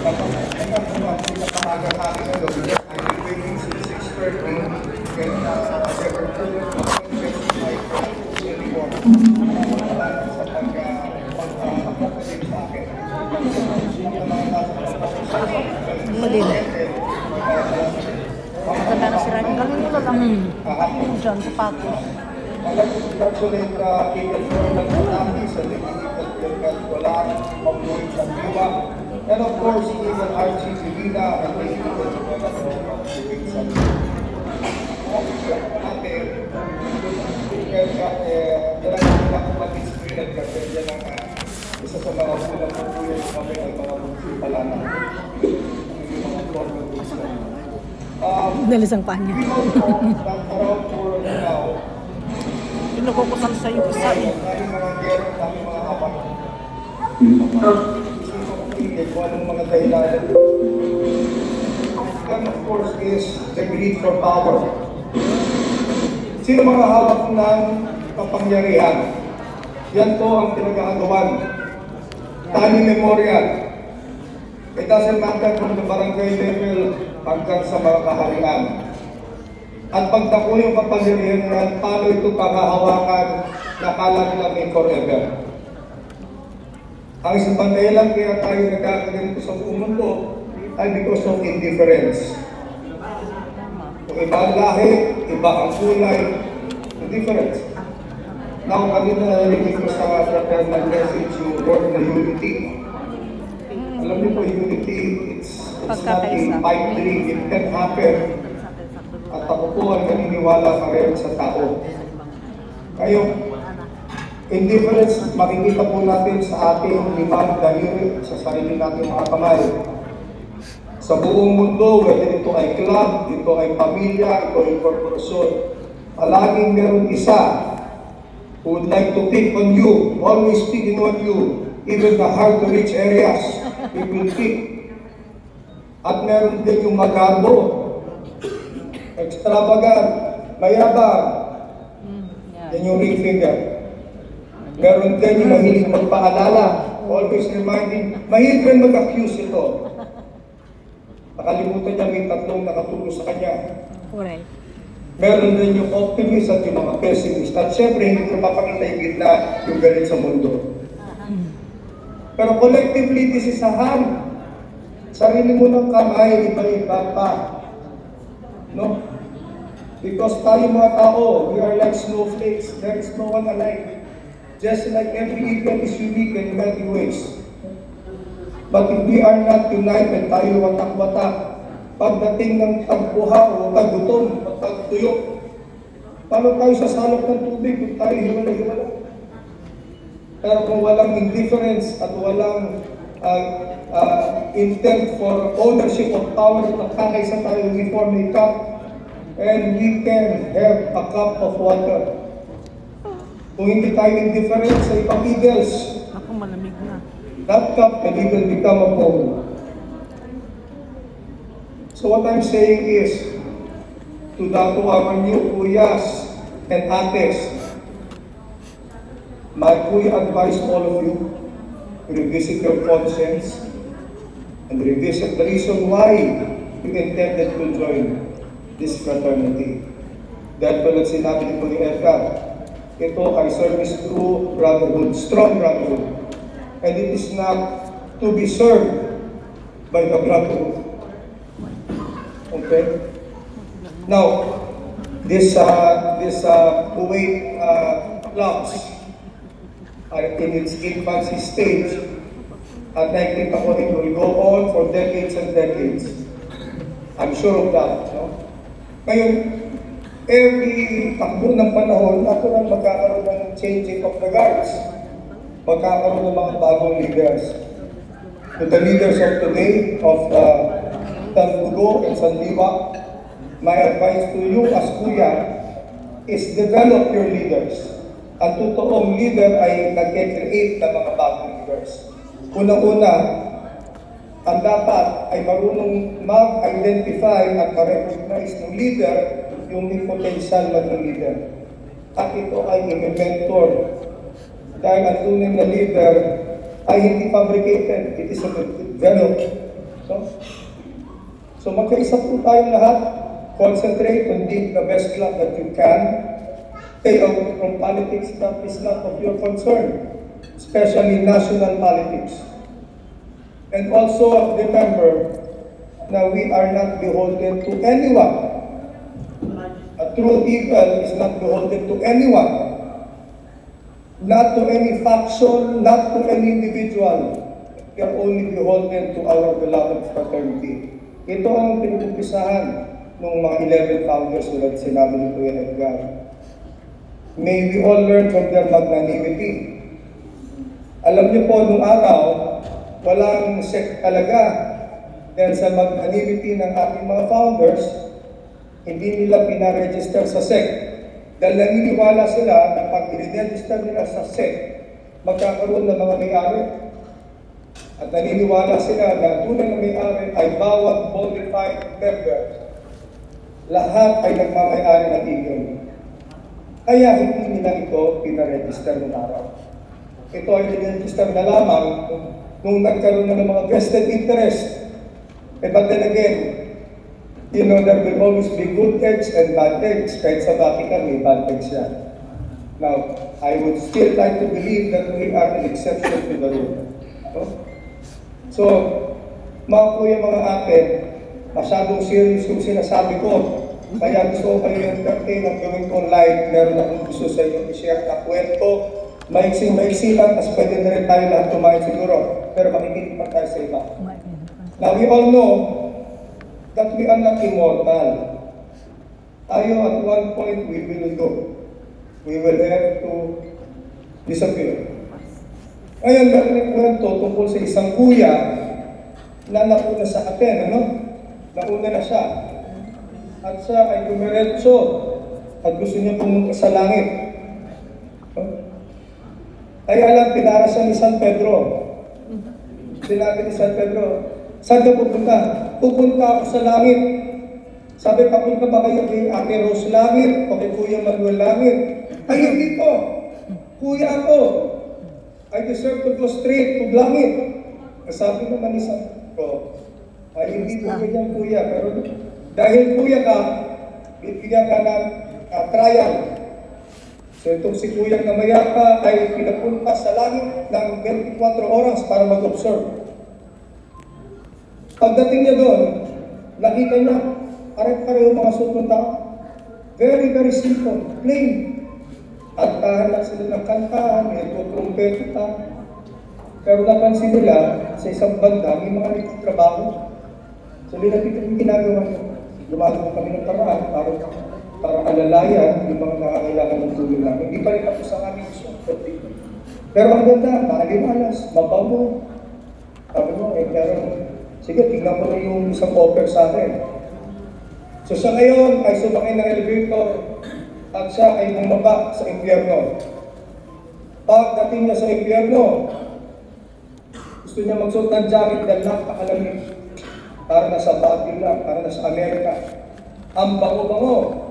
Maganda na si Ryan. Galing nila lang dyan, sapatos. And of course, he is an Archie Divina and he is isa sa mga kulang po po yung kami ay mga pala na Dalisang pa niya. Pinukukusan sa iyo isa eh. Anong mga dahilan. And of course is the greed for power. Sino mga hawak ng kapangyarihan? Yan po ang pinag-aagawan. Tani Memorial. It doesn't matter from the barangay level hanggang sa mga kaharian. At pagdako yung kapangyarihan, paano ito panghahawakan na kala nila may forever. Ang isang dahilan kaya tayo nagkakaganito sa buong mundo ay because of indifference. Kung iba ang lahi, iba ang kulay, indifference. Now, kanina narinig ko sa fraternal message yung word na unity. Alam niyo po, unity, it's not a pipe dream, it can happen. At ako po ang naniniwala pa rin sa tao. Ngayon, indifference, makikita po natin sa ating limang daliri, sa sarili natin mga kamay. Sa buong mundo, whether ito ay club, ito ay pamilya, ito ay korporasyon, palaging meron isa who would like to pick on you, always picking on you, even the hard-to-reach areas, it will pick. At meron din yung magarbo, extravagant, mayabang, yan yung ring finger. Meron din yung mahilig magpaalala, always reminding, mahilig rin mag-accuse ito. Nakalimutan niya may tatlong nakatulong sa kanya. Alright. Meron din yung optimist at yung mga pessimist. At syempre, hindi ko mapakita yung gitna yung galit sa mundo. Pero collectively, this is a hand. Sarili mo ng kamay, iba-iba pa. No? Because tayo mga tao, we are like snowflakes. There is no one alike. Just like every eagle is unique in many ways. But if we are not united, tayo watak-watak, pagdating ng tagbuha o tagutom o tagtuyo, paano tayo sasalok ng tubig kung tayo hiwala-hiwala? Pero kung walang indifference at walang intent for ownership of power at kakaisa tayo, we form a cup and we can have a cup of water. Kung hindi tayo indifferent sa ibang eagles, ako malamig na. That cup can even become a bowl. So what I'm saying is, to our new kuyas and ates, my kuya advise all of you, revisit your conscience, and revisit the reason why you intended to join this fraternity. Dahil pala sinabi nito ni Edgar, ito ay service through brotherhood, strong brotherhood. And it is not to be served by the brotherhood. Okay? Now, this Kuwait clubs are in its infancy stage. At nakikita ko, it will go on for decades and decades. I'm sure of that. No? Ngayon, every takbo ng panahon, ako lang magkakaroon ng changing of the guards. Magkakaroon ng mga bagong leaders. To the leaders of today, of Tambugo and Sandiwa, my advice to you as Kuya is develop your leaders. Ang totoong leader ay nag-create ng mga bagong leaders. Unang-una, ang dapat ay marunong mag-identify at ma-recognize ng leader yung may potential na leader. At ito ay i-mentor. Dahil ang tunay na leader ay hindi fabricated, it is developed. So magkaisa po tayong lahat. Concentrate on being the best club that you can. Stay away from politics that is not of your concern, especially national politics. And also remember that we are not beholden to anyone. A true eagle is not beholden to anyone. Not to any faction, not to any individual. We are only beholden to our beloved fraternity. Ito ang pinag-umpisahan ng mga 11 founders tulad sinabi ni Kuya Edgar. May we all learn from their magnanimity. Alam niyo po, nung araw, walang sect talaga. Dahil sa magnanimity ng ating mga founders, hindi nila pinaregister sa sect. Dahil naniniwala sila na pag i-register nila sa sect, magkakaroon ng mga may-ari. At naniniwala sila na tunay na may-ari ay bawat bonafide member. Lahat ay nagmamay-ari ng Eagle. Kaya hindi nila ito pinaregister ng araw. Ito ay pinaregister na lamang nung nagkaroon na ng mga vested interest. But then again, you know, there will always be good eggs and bad eggs. Kahit sa Vatican, may bad eggs yan. Now, I would still like to believe that we are an exception to the rule. So, mga kuya, mga ate, masyadong serious yung sinasabi ko. Kaya gusto ko kayo entertain at gawin kong live. Meron akong gusto sa inyo i-share na kwento. Maiksing-maiksi lang, tapos pwede na rin tayo lahat tumayo siguro. Pero makikinig pa tayo sa iba. Now, we all know that we are not immortal. Tayo at one point we will go. We will have to disappear. Ngayon, meron yung kwento tungkol sa isang kuya na nauna sa atin, ano? Nauna na siya. At siya ay dumiretso at gusto niya pumunta sa langit. Kaya alam, pinarasan ni San Pedro. Sinabi ni San Pedro, saan ka pupunta? Pupunta ako sa langit. Sabi, papunta ba kayo kay Ate Rose langit o kay Kuya Manuel langit? Ay, hindi po. Kuya ako. I deserve to go straight to langit. Sabi naman ni San Pedro, ay hindi po ganyan kuya, pero dahil kuya ka, bibigyan ka ng trial. So itong si kuya na mayaka ay pinapunta sa langit ng 24 oras para mag-observe. Pagdating niya doon, nakita niya, pare-pareho mga suot ng tao. Very, very simple, plain. Kantahan lang sila ng kantahan, may trumpeta. Pero napansin nila, sa isang banda, may mga nagtatrabaho. So nila yung ginagawa niya. Gumagawa kami ng paraan para alalayan yung mga nakakailangan ng tulong namin. Hindi pa rin tapos ang aming suot. Pero ang ganda, maaliwalas, mabago. Sabi mo, pero sige, tingnan ko na yung isang offer sa akin. So siya ngayon ay sumakay ng elevator at siya ay bumaba sa impyerno. Pagdating niya sa impyerno, gusto niya magsuot ng jacket dahil napakalamig. Para nasa Baguio lang, para nasa Amerika. Ang bango-bango.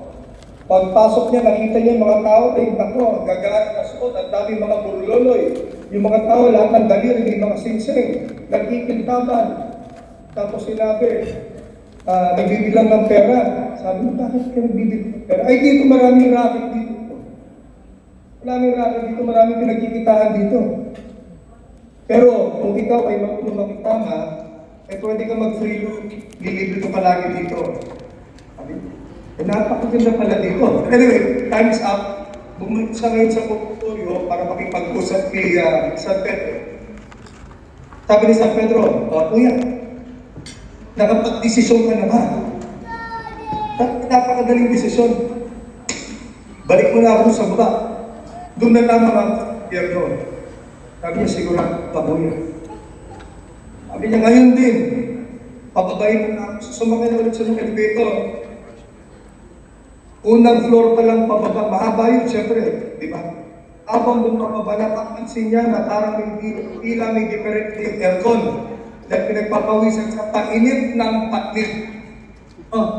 Pagpasok niya, nakita niya yung mga tao, ay nako, gagaan na suot, at dami mga burloloy. Yung mga tao, lahat ng daliri, yung mga singsing, nagkikintaban. Tapos sinabi, nagbibilang ng pera. Sabi mo, bakit ka nagbibilang ng pera? Ay, dito maraming racket dito. Maraming racket dito, maraming pinagkikitaan dito. Pero kung ikaw ay marunong makitama, eh pwede ka mag-free look, lilibre ka palagi dito. Napakaganda pala dito. Anyway, time is up. Bumalik sa ngayon sa portfolio para makipag-usap kay San Pedro. Sabi ni San Pedro, kuya, nakapag-desisyon ka naman. Napakadaling desisyon. Balik mo na ako sa baba. Doon na lamang ang Pierno. Sabi niya, siguro pabuya. Sabi niya, ngayon din, pababayin mo na ako. Sumakay na ulit sa mga elevator. Unang floor pa lang pababa, mahaba yun, siyempre, di ba? Habang doon pababa, napapansin niya na parang tila may different yung aircon. Dahil pinagpapawisan sa painit ng patnit.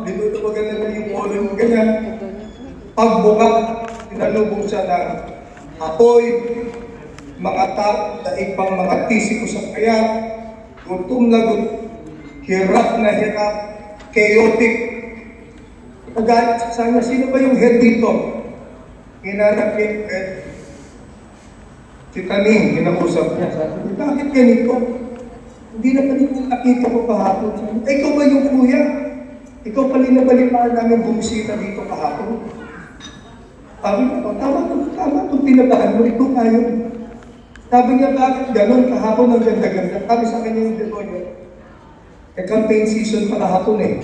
Dito ito maganda na yung ulo mo, ganyan. Pagbuka, pinalubong siya ng apoy, mga tao, daig pang mga tisiko sa kaya, gutom na gutom. hirap na hirap, chaotic. Nagalit sa sana, sino ba yung head dito? Hinanap niya yung head. Si Taning, kinakusap niya. Sabi, bakit ganito? Hindi na nakita ko kahapon. Ikaw ba yung kuya? Ikaw pala nabalitaan namin bumisita dito kahapon. Sabi ko, tama itong pinabahan mo, ito kayo. Sabi niya, bakit gano'n kahapon ang ganda-ganda? Sabi sa kanya yung demonyo, campaign season pa kahapon eh.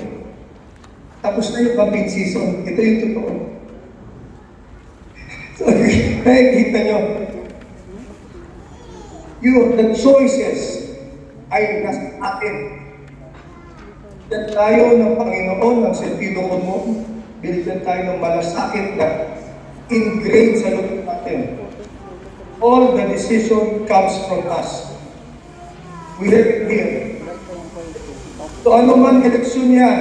Tapos na yung campaign season, ito yung totoo. So, nakikita nyo, the choices ay nasa atin. Binigyan tayo ng Panginoon ng sentido común, binigyan tayo ng malasakit na ingrained sa loob natin. All the decision comes from us. We have it here. So ano man eleksyon yan,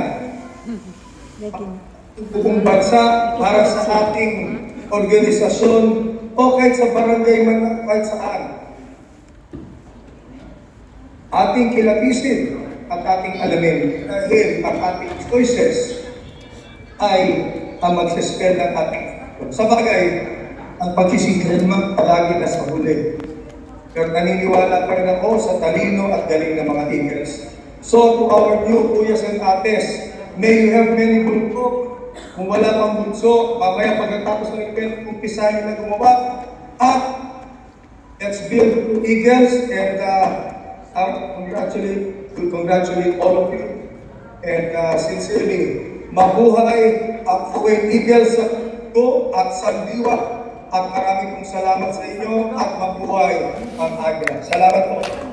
buong bansa, para sa ating organisasyon, o kahit sa barangay man, kahit saan, ating kilapisin at ating alamin dahil ang ating choices ay ang magsispel ng ating sa bagay, ang pagsisikreman palagi na sa huli. Pero naniniwala pa rin ako sa talino at galing ng mga Eagles. So to our new kuyas and ates, may you have many bunso. Kung wala pang bunso, mamaya pagkatapos ng event, umpisahin na gumawa. At let's build two Eagles and congratulate all of you. And sincerely, mabuhay ang Kuwait Eagles sa Go at Sandiwa. At maraming salamat sa inyo at mabuhay ang Agra. Salamat po.